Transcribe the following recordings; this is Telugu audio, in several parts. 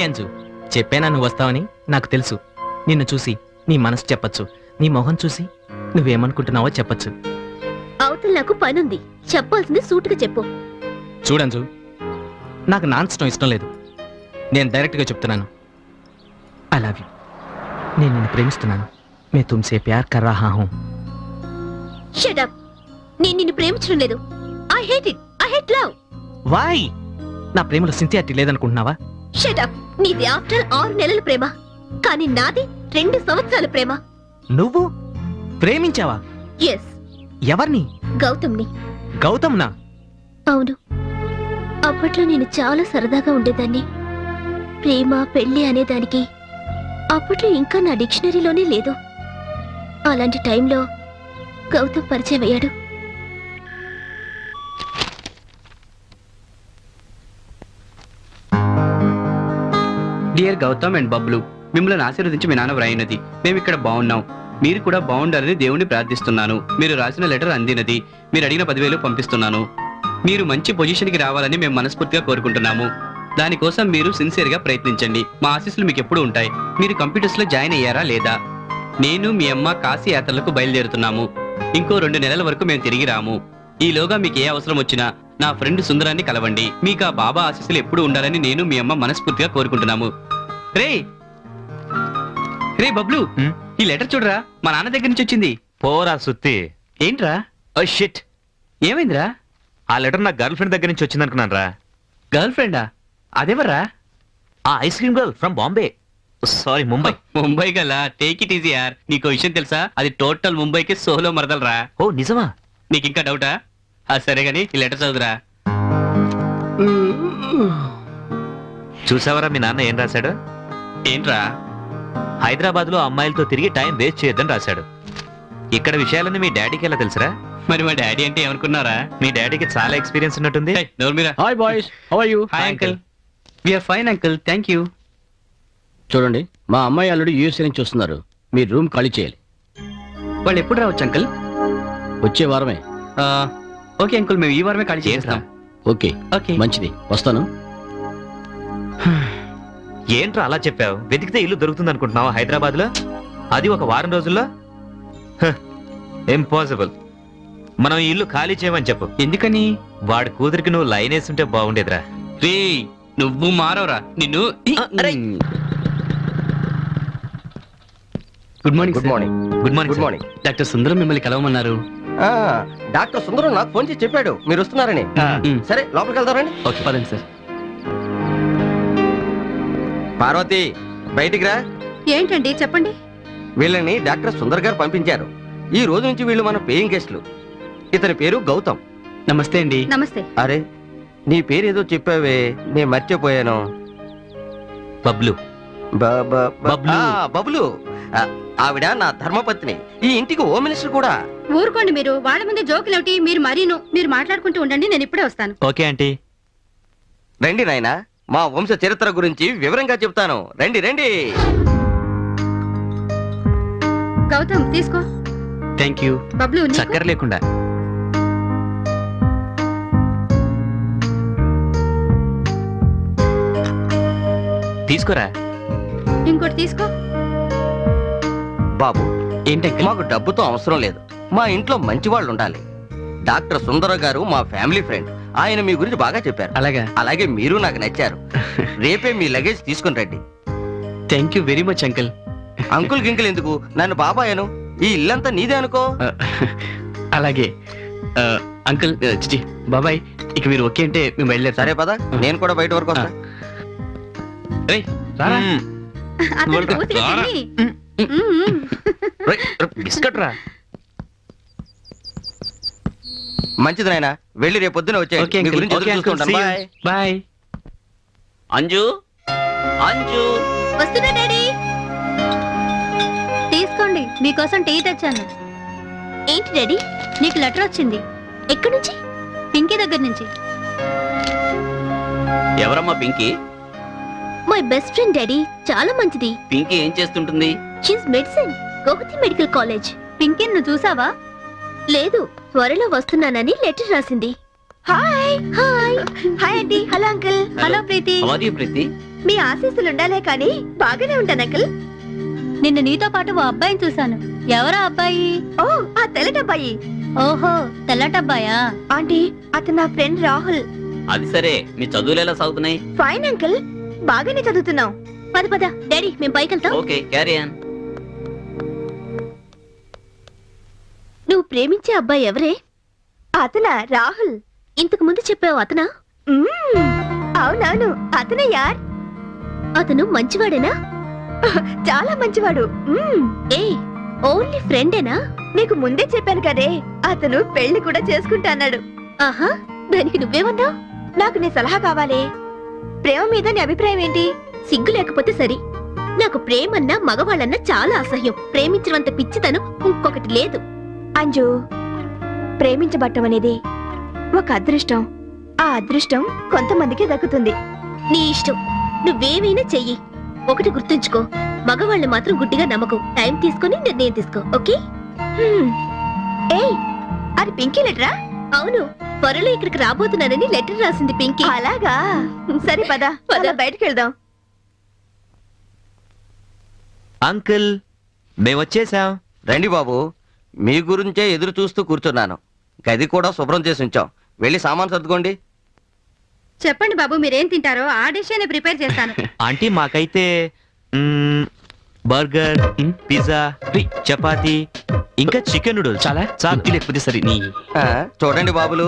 హాయ్ అంజు, చెప్పేనా నువ్వు వస్తావని? నాకు తెలుసు. నిన్ను చూసి నీ మనసు చెప్పచ్చు, నీ మొహం చూసి నువ్వేమనుకుంటున్నావో చెప్పచ్చు. అవతల నాకు పనుంది, చెప్పాల్సింది సూటుగా చెప్పు. చూడంజు, నాకు నాన్సటం ఇష్టం లేదు. నేను డైరెక్ట్గా చెప్తున్నాను, ఐ లవ్ యూ. నేను నిన్ను ప్రేమిస్తున్నాను. మే తుమ్సే ప్యార్ కర్ రహా హూం. Shut up. నేను నిన్ను ప్రేమించడం లేదు. I hate it. I hate love. Why? నా ప్రేమలో సిన్సియారిటీ లేదనుకుంటున్నావా? Shut up. నీది ఆఫ్టర్ 6 నెలల ప్రేమ, కానీ నాది 2 సంవత్సరాల ప్రేమ. నువ్వు ప్రేమించావా? ఎస్. ఎవరిని? గౌతమ్ని. గౌతమ్నా? అవును. అప్పట్లో నేను చాలా సరదాగా ఉండేదాన్ని. ప్రేమ పెళ్లి అనేదానికి అప్పట్లో ఇంకా నా డిక్షనరీలోనే లేదు. అలాంటి టైంలో గౌతమ్ పరిచయం అయ్యాడు. డియర్ గౌతమ్ అండ్ బబ్లు, మిమ్మల్ని ఆశీర్వదించి మీ నాన్న వ్రాయినది. మేము ఇక్కడ బాగున్నాం, మీరు కూడా బాగుండాలని దేవుణ్ణి ప్రార్థిస్తున్నాను. మీరు రాసిన లెటర్ అందినది. మీరు అడిగిన 10,000 పంపిస్తున్నాను. మీరు మంచి పొజిషన్కి రావాలని మేము మనస్ఫూర్తిగా కోరుకుంటున్నాము. దానికోసం మీరు సిన్సియర్గా ప్రయత్నించండి. మా ఆశీస్సులు మీకు ఎప్పుడు ఉంటాయి. మీరు కంప్యూటర్స్లో జాయిన్ అయ్యారా లేదా? నేను మీ అమ్మ కాశీ యాత్రలకు బయలుదేరుతున్నాము. ఇంకో 2 నెలల వరకు మేము తిరిగి రాము. ఈలోగా మీకు ఏ అవసరం వచ్చినా నా ఫ్రెండ్ సుందరాన్ని కలవండి. మీకు ఆ బాబా ఆశీస్సులు ఎప్పుడు ఉండాలని నేను మీ అమ్మ మనస్ఫూర్తిగా కోరుకుంటున్నాము. రే రే బబ్లు, ఈ లెటర్ చూడరా, మా నాన్న దగ్గర నుంచి వచ్చింది. పోరా సుత్తి. ఏంట్రా? ఓ షిట్, ఏమైందిరా? ఆ లెటర్ నా గర్ల్ ఫ్రెండ్ దగ్గర నుంచి వచ్చింది అనుకున్నాను రా. గర్ల్ ఫ్రెండా? అదెవర్రా? ఆ ice cream girl from Bombay, sorry Mumbai. Mumbai గల టేక్ ఇట్ ఈజీ యార్. నీకు విషయం తెలుసా? అది టోటల్ ముంబైకి సోలో మరదలరా. ఓ నిజమా? నీకు ఇంకా డౌటా? సరే గానీ ఈ లెటర్ చదువురా. చూసావరా మీ నాన్న ఏం రాశాడు? ఏంట్రా? హైదరాబాద్ లో అమ్మాయిలతో తిరిగి టైం వేస్ట్ చేయొద్దని రాశాడు. ఇక్కడ విషయాలన్నీ మీ డాడీకి ఎలా తెలుసురా? మరి మా డాడీ అంటే ఏమనుకున్నారా? మీ డాడీకి చాలా ఎక్స్పీరియన్స్ ఉన్నట్టుంది. Hi boys, how are you? Hi uncle. We are fine uncle, thank you. చూడండి, మా అమ్మాయి అల్లుడు యూఎస్ఏ నుంచి వస్తున్నారు. మీరు రూమ్ ఖాళీ చేయాలి. వాళ్ళు ఎప్పుడు రావచ్చు అంకుల్? వచ్చే వారమే. ఓకే అంకుల్, మేము ఈ వారమే ఖాళీ చేస్తాం. ఓకే ఓకే, మంచిది, వస్తాను. ఏంట్రా అలా చెప్పావు? వెతికితే ఇల్లు దొరుకుతుంది అనుకుంటున్నావా హైదరాబాద్ లో? అది ఒక వారం రోజుల్లో? ఇంపాసిబుల్. మనం ఈ ఇల్లు ఖాళీ చేయమని చెప్పు. ఎందుకని? వాడి కూతురికి నువ్వు లైన్ వేస్తుంటే బాగుండేదిరా. రే నువ్వు మారవరా నిన్ను. Good morning. Good morning. Good morning. Good morning. Doctor Sundaram మిమ్మల్ని కలవమన్నారు. డాక్టర్ సుందరం నాకు ఫోన్ చేసి చెప్పాడు మీరు వస్తున్నారని. సరే లోపలికి వెళ్తారండి. ఓకే పదండి సార్. పార్వతి, బయటికి రా. ఏంటండి చెప్పండి. వీళ్ళని డాక్టర్ సుందర్ గారు పంపించారు. ఈ రోజు నుంచి వీళ్ళు మన పేయింగ్ గెస్ట్లు. ఇతని పేరు గౌతమ్. నమస్తే అండి. నమస్తే. అరే, నీ పేరు ఏదో చెప్పావే, నేను మర్చిపోయాను. బబ్లు. బబ్లు. బబ్లు. ఆవిడ నా ధర్మపత్ని, ఈ ఇంటికి హోమ్ మినిస్టర్ కూడా. ఊరుకోండి మీరు. వాళ్ళ ముందు జోకులేమిటి? మీరు మాట్లాడుకుంటూ ఉండండి, నేను ఇప్పుడే వస్తాను. Okay aunty. రండి నాయనా, మా వంశ చరిత్ర గురించి వివరంగా చెప్తాను. రండి రండి. గౌతమ్ తీసుకో. Thank you. బబ్లు చక్కెర లేకుండా. తీసుకోరా. ఇంకోటి తీసుకో. బాబు, ఏంటంటే మాకు డబ్బుతో అవసరం లేదు. మా ఇంట్లో మంచి వాళ్ళు ఉండాలి. డాక్టర్ సుందర గారు మా ఫ్యామిలీ ఫ్రెండ్. ఆయన మీ గురించి బాగా చెప్పారు. అలాగా? అలాగే మీరు నాకు నచ్చారు. రేపే మీ లగేజ్ తీసుకుని రండి. Thank you very much uncle. Uncle గింకుల్ ఎందుకు, నన్ను బాబాయను. ఈ ఇల్లంతా నీదే అనుకో. అలాగే అంకుల్. చిచి బాబాయ్, ఇక మీరు ఓకే అంటే మేము బయలుదేరు. సరే పద, నేను కూడా బయట వరకు వస్తా. బిస్కెట్ రా. మంచిది నాయనా, వెళ్ళి రేపు పొద్దున వచ్చే గురించి ఎదురు చూస్తుంటాను. బాయ్. బాయ్. అంజు, అంజు. వస్తున్నా డాడీ. తీసుకోండి, మీకోసం టీ తెచ్చాను. ఏంటి డాడీ? నీకు లెటర్ వచ్చింది. ఎక్కడి నుంచి? పింకీ దగ్గర నుంచి. ఎవరమ్మా Pinky? My best friend daddy, చాలా మంచిది. పింకీ ఏం చేస్తుంటుంది? She's medicine, Guwahati medical college. Pinky నువ్వు చూసావా? లేదు, త్వరలో వస్తున్నానని లెటర్ రాసింది. Hi. Hi hi hi aunty hello uncle hello Preeti Preeti మీ ఆశీస్సులు ఉండాలే కానీ బాగానే ఉంటాను అంకుల్. నిన్న నీతో పాటు ఓ అబ్బాయిని చూశాను. ఎవరా అబ్బాయి? ఓ ఆ తెల్లటబ్బాయి. ఓహో తెల్లటబ్బాయా? ఆంటీ అతను నా ఫ్రెండ్ రాహుల్. అది సరే మీ చదువులు ఎలా సాగుతున్నాయి? ఫైన్ అంకుల్, బాగానే చదువుతున్నాం. పద పద డాడీ మేము పైకి వెళ్తాం. Okay carry on. నువ్వు ప్రేమించే అబ్బాయి ఎవరే? అతనా రాహుల్. ఇంతకు ముందు చెప్పావు అతనా? అవునవును అతనే యార్. అతను మంచివాడేనా? చాలా మంచివాడు. ఏ ఓన్లీ ఫ్రెండేనా? నీకు ముందే చెప్పాను కదే అతను పెళ్లి కూడా చేసుకుంటాన్నాడు. ఆహా, దానికి నువ్వేమన్నావు? నాకు నీ సలహా కావాలి. ప్రేమ మీద నీ అభిప్రాయం ఏంటి? సిగ్గు లేకపోతే సరి. నాకు ప్రేమన్నా మగవాళ్ళన్నా చాలా అసహ్యం. ప్రేమించినంత పిచ్చితనం ఇంకొకటి లేదు. అంజు, ప్రేమించబట్టం అనేది ఒక అదృష్టం. ఆ అదృష్టం కొంతమందికి దక్కుతుంది. నీ ఇష్టం, నువ్వేమైనా చెయ్యి. ఒకటి గుర్తుంచుకో, మగవాళ్ళని మాత్రం గుడ్డిగా నమ్మకు. టైం తీసుకొని నిర్ణయం తీసుకో, ఓకే? ఏయ్, అది పింకీ లెటరా? అవును, త్వరలో ఇక్కడికి రాబోతున్నానని లెటర్ రాసింది పింకీ. అలాగా, సరే పద పద బయటకు వెళ్దాం. అంకుల్ మేమొచ్చేసాం. రండి బాబు, మీ గురించే ఎదురు చూస్తూ కూర్చున్నాను. గది కూడా శుభ్రం చేసి ఉంచాం. వెళ్ళి సామాన్ సర్దుకోండి. చెప్పండి బాబు, మీరేం తింటారో ఆ డిష్ ప్రిపేర్ చేస్తాను. ఆంటీ మాకైతే బర్గర్, పిజ్జా, చపాతీ ఇంకా చికెన్ నూడిల్స్ చాలా చాలు. లేకపోతే సరే నీ ఆ, చూడండి బాబులు,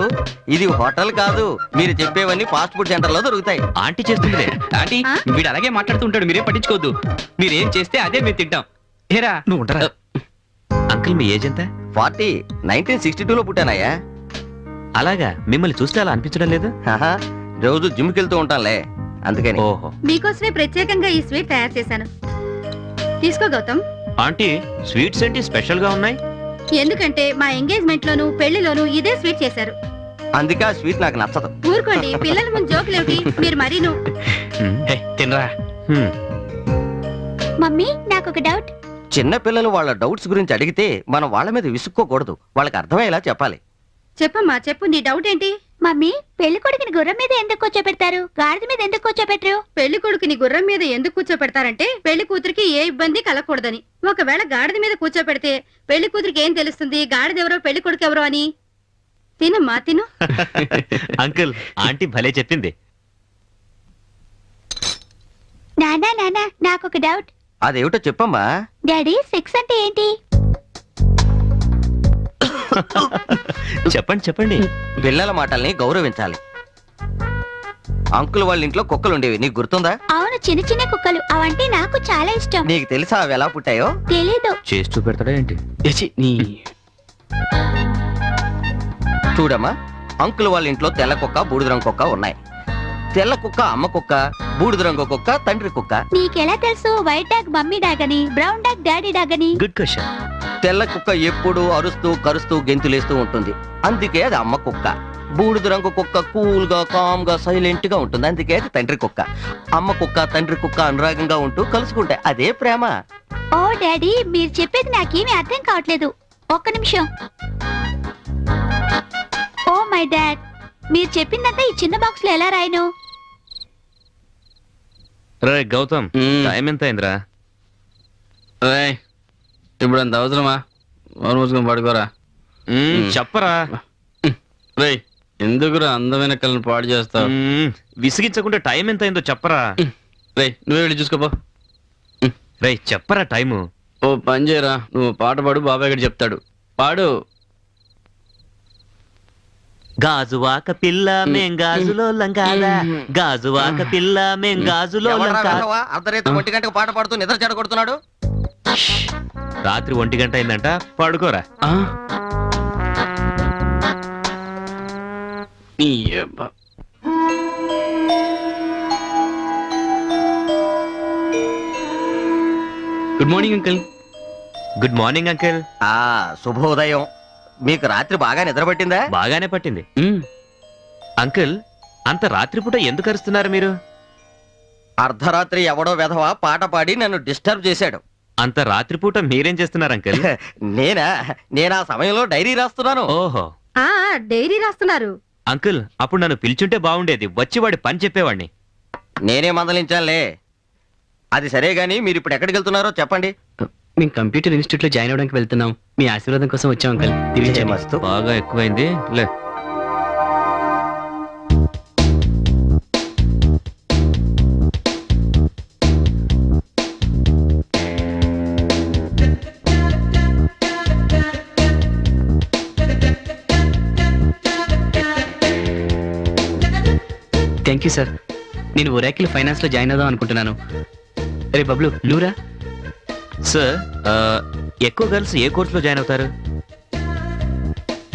ఇది హోటల్ కాదు. మీరు చెప్పేవన్నీ ఫాస్ట్ ఫుడ్ సెంటర్ లో దొరుకుతాయి. ఆంటీ చేస్తుందిలే. ఆంటీ వీడు అలాగే మాట్లాడుతూ ఉంటాడు, మీరేం పట్టించుకోవద్దు. మీరేం చేస్తే అదే మేము తింటాం. ఏరా నువ్వు ఉంటారా? అంకుల్ మీ ఏజ్ ఎంత? 40, 1962 లో పుట్టానయ్యా. అలాగా, మిమ్మల్ని చూస్తే అలా అనిపించడం లేదు. ఆహా, రోజు జిమ్కి వెళ్తూ ఉంటానులే, అందుకని. ఓహో, మీకోసమే ప్రత్యేకంగా ఈ స్వీట్ తయారు చేశాను. తీసుకో గౌతమ్. ఆంటీ స్వీట్స్ ఏంటి స్పెషల్ గా ఉన్నాయి? ఎందుకంటే మా ఎంగేజ్మెంట్ లోను పెళ్లిలోను ఇదే స్వీట్ చేశారు. అందుకే ఆ స్వీట్ నాకు నచ్చదు. ఊరుకోండి, పిల్లల ముందు జోకులేమిటి మీరు మరీను. తినరా. హ్మ్. మమ్మీ నాకు ఒక డౌట్. చిన్న పిల్లలు వాళ్ళ డౌట్స్ గురించి అడిగితే మనం వాళ్ళ మీద విసుక్కోకూడదు. వాళ్ళకి అర్థమయ్యేలా చెప్పాలి. చెప్పమ్మా చెప్పు, నీ డౌట్ ఏంటి? మమ్మీ, పెళ్లి కొడుకుని గుర్రం మీద ఎందుకు కూర్చోబెడతారు, గాడిద మీద ఎందుకు కూర్చోబెట్టరు? పెళ్లి కొడుకుని గుర్రం మీద ఎందుకు కూర్చోబెడతారంటే పెళ్లి కూతురికి ఏ ఇబ్బంది కలగకూడదని. ఒకవేళ గాడిద మీద కూర్చోబెడితే పెళ్లి కూతురికి ఏం తెలుస్తుంది గాడిద ఎవరో పెళ్లి కొడుకు ఎవరో అని? తినమ్మా తిను. అంకుల్ ఆంటీ భలే చెప్పింది. నానా నానా నాకు ఒక డౌట్. అదేమిటో చెప్పమ్మా. డాడీ, సెక్స్ అంటే ఏంటి? చెప్పండి చెప్పండి. పిల్లల మాటల్ని గౌరవించాలి. అంకుల్ వాళ్ళ ఇంట్లో కుక్కలు ఉండేవి, నీకు గుర్తుందా? అవును, చిన్న చిన్న కుక్కలు. అవంటే నాకు చాలా ఇష్టం. నీకు తెలుసా అవి ఎలా పుట్టాయో? తెలీదు. చేసి చూపెడతాడా ఏంటి? నీ చూడమ్మా, అంకుల్ వాళ్ళ ఇంట్లో తెల్ల కుక్క, బూడిద రంగు కుక్క ఉన్నాయి. తెల్ల కుక్క అమ్మ కుక్క, బూడిద రంగు కుక్క తండ్రి కుక్క. నీకెలా తెలుసు వైట్ డాగ్ మమ్మీ డాగ్ అని, బ్రౌన్ డాగ్ డాడీ డాగ్ అని? Good question. తెల్ల కుక్క ఎప్పుడు అరుస్తూ కరుస్తూ గెంతులేస్తూ ఉంటుంది, అందుకే అది అమ్మ కుక్క. బూడిద రంగు కుక్క కూల్ గా కామ్ గా సైలెంట్ గా ఉంటుంది, అందుకే అది తండ్రి కుక్క. అమ్మ కుక్క తండ్రి కుక్క అనురాగంగా ఉంటూ కలుసుకుంటాయి, అదే ప్రేమ. ఓ డాడీ, మీరు చెప్పేది నాకేమీ అర్థం కావట్లేదు. ఒక్క నిమిషం. ఓ మై డాడ్, మీరు చెప్పిందంతా ఈ చిన్న బాక్స్ లో ఎలా రాయను? రే గౌతమ్, టైం ఎంత అయిందిరా? ఇప్పుడు అంత అవసరమా? మూసుకొని పడుకోరా. చెప్పరా. రే ఎందుకురా అందమైన కళ్ళని పాడు చేస్తావు? విసిగించకుండా టైం ఎంత అయిందో చెప్పరా. రే నువ్వే వెళ్ళి చూసుకోపో. రే చెప్పరా టైము. ఓ పని చేయరా, నువ్వు పాట పాడు, బాబాయ్ గడి చెప్తాడు. పాడు. గాజువాక పిల్ల మేం గాజులో లంగాదా, గాజువాక పిల్ల మేం గాజులో లంగా. అర్ధరేత 1 గంటకు పాట పాడుతూ నిద్ర చెడగొడుతున్నాడు. రాత్రి 1 గంట అయిందంట, పడుకోరా. Good morning uncle. Good morning uncle. ఆ శుభోదయం. మీకు రాత్రి బాగా నిద్ర పట్టిందా? బాగానే పట్టింది. అంకుల్, అంత రాత్రిపూట ఎందుకు అరుస్తున్నారు మీరు? అర్ధరాత్రి ఎవడో వెధవా పాట పాడి నన్ను డిస్టర్బ్ చేశాడు. అంత రాత్రిపూట మీరేం చేస్తున్నారు అంకుల్? నేనా? నేను ఆ సమయంలో డైరీ రాస్తున్నాను. ఓహో, డైరీ రాస్తున్నారు. అంకుల్ అప్పుడు నన్ను పిలిచుంటే బాగుండేది, వచ్చి వాడి పని చెప్పేవాడిని. నేనే మందలించానులే. అది సరే గాని మీరు ఇప్పుడు ఎక్కడికి వెళ్తున్నారో చెప్పండి. మేము కంప్యూటర్ ఇన్స్టిట్యూట్ లో జాయిన్ అవడానికి వెళ్తున్నాం. మీ ఆశీర్వాదం కోసం వచ్చాం అంకల్. దీవించండి. మస్తు. బాగా ఎక్కువైంది లే. Thank you sir. నేను ఒరాకిల్ ఫైనాన్స్ లో జాయిన్ అవుదాం అనుకుంటున్నాను. రే బబ్లు లూరా. సార్ ఎక్కువ గర్ల్స్ ఏ కోర్సులో జాయిన్ అవుతారు?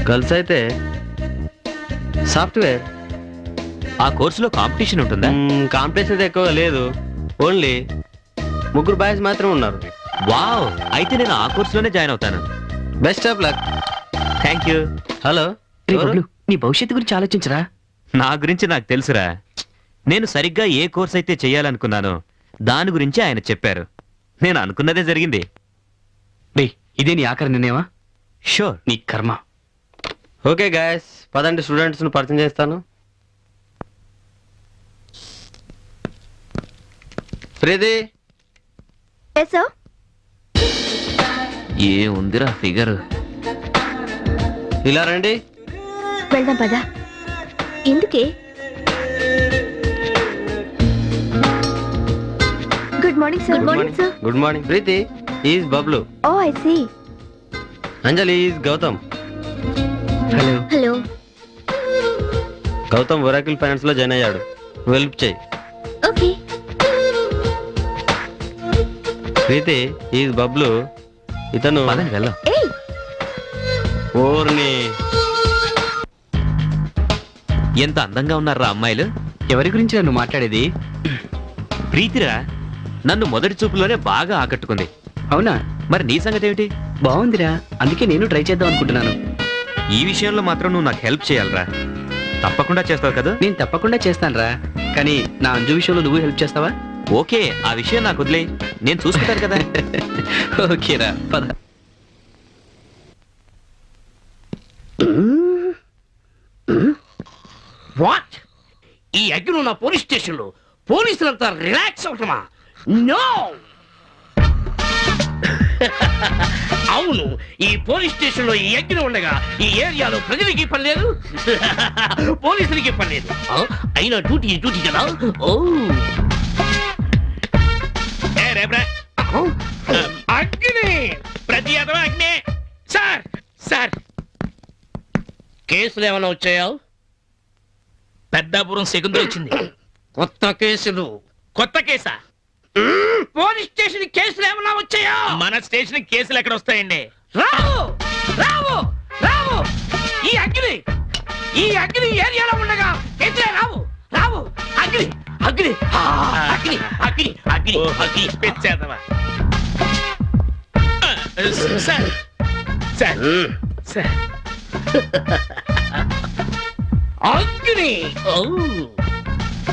గర్ల్స్ అయితే సాఫ్ట్వేర్. ఆ కోర్సులో కాంపిటీషన్ ఉంటుందా? కాంపిటీషన్ అయితే ఎక్కువగా లేదు, ఓన్లీ 3 బాయ్స్ మాత్రం ఉన్నారు. వావ్, అయితే నేను ఆ కోర్సులోనే జాయిన్ అవుతాను. Best of luck. Thank you. Hello, రే బబ్లు నీ భవిష్యత్తు గురించి ఆలోచించరా. నా గురించి నాకు తెలుసురా. నేను సరిగ్గా ఏ కోర్స్ అయితే చేయాలనుకున్నానో దాని గురించి ఆయన చెప్పారు. నేను అనుకున్నదే జరిగింది. రే ఇదే నీ ఆఖరి నిర్ణయమా? షూర్. నీ కర్మ. ఓకే గాయస్, పదండి స్టూడెంట్స్ ను పరిచయం చేస్తాను. ప్రీతి, ఎస్ సార్. ఏ ఉందిరా ఫిగర్. ఇలా రండి. వెళ్దాం పదా. ఎందుకే? Good morning sir. Good morning sir. Good morning. Preeti is Bablu. Oh I see. Anjali is Gautam. Hello. Hello. Gautam Oracle finance లో జాయిన్ అయ్యాడు, హెల్ప్ చేయి. ఓకే. ప్రీతి ఈజ్ బబ్లు. ఇతను పదండి వెళ్దాం. ఏయ్, ఓర్ని. ఎంత అందంగా ఉన్నారా అమ్మాయిలు. ఎవరి గురించి నన్ను మాట్లాడేది? ప్రీతిరా, నన్ను మొదటి చూపులోనే బాగా ఆకట్టుకుంది. అవునా? మరి నీ సంగతి ఏమిటి? బాగుందిరా, అందుకే నేను ట్రై చేద్దాం అనుకుంటున్నాను. ఈ విషయంలో మాత్రం నువ్వు నాకు హెల్ప్ చేయాలరా. తప్పకుండా చేస్తావు కదా? నేను తప్పకుండా చేస్తానురా. కానీ నా అంజు విషయంలో నువ్వు హెల్ప్ చేస్తావా? ఓకే, ఆ విషయం నాకు వదిలే, నేను చూసుకుంటాను కదా. ఓకేరా పద. వాట్? ఈ అగ్ని ఉన్న పోలీస్ స్టేషన్ లో పోలీసులంతా రిలాక్స్ అవటమా? నో. అవును, ఈ పోలీస్ స్టేషన్ లో ఈ అగ్ని ఉండగా ఈ ఏరియాలో ప్రజలకి పని లేదు, పోలీసులకి పని లేదు. అయినా డ్యూటీ డ్యూటీ కదా. ఓ ఏ రేబ్రా. అగ్ని, ప్రతి అదవ అగ్ని. సార్ సార్, కేసులు ఏమైనా వచ్చాయా? పెద్దాపురం సెకండ్ వచ్చింది. కొత్త కేసులు. కొత్త కేసా? పోలీస్ స్టేషన్ కేసులు ఏమన్నా వచ్చాయా? మన స్టేషన్ కేసులు ఎక్కడ వస్తాయండి? రావు రావు రావు. ఈ అగ్ని ఏరియాలో ఉండగా కేసులే రావు రావు. అగ్ని అగ్ని అగ్ని అగ్ని అగ్ని అగ్ని పెంచేదవా. Sir sir sir. అగ్ని. ఓ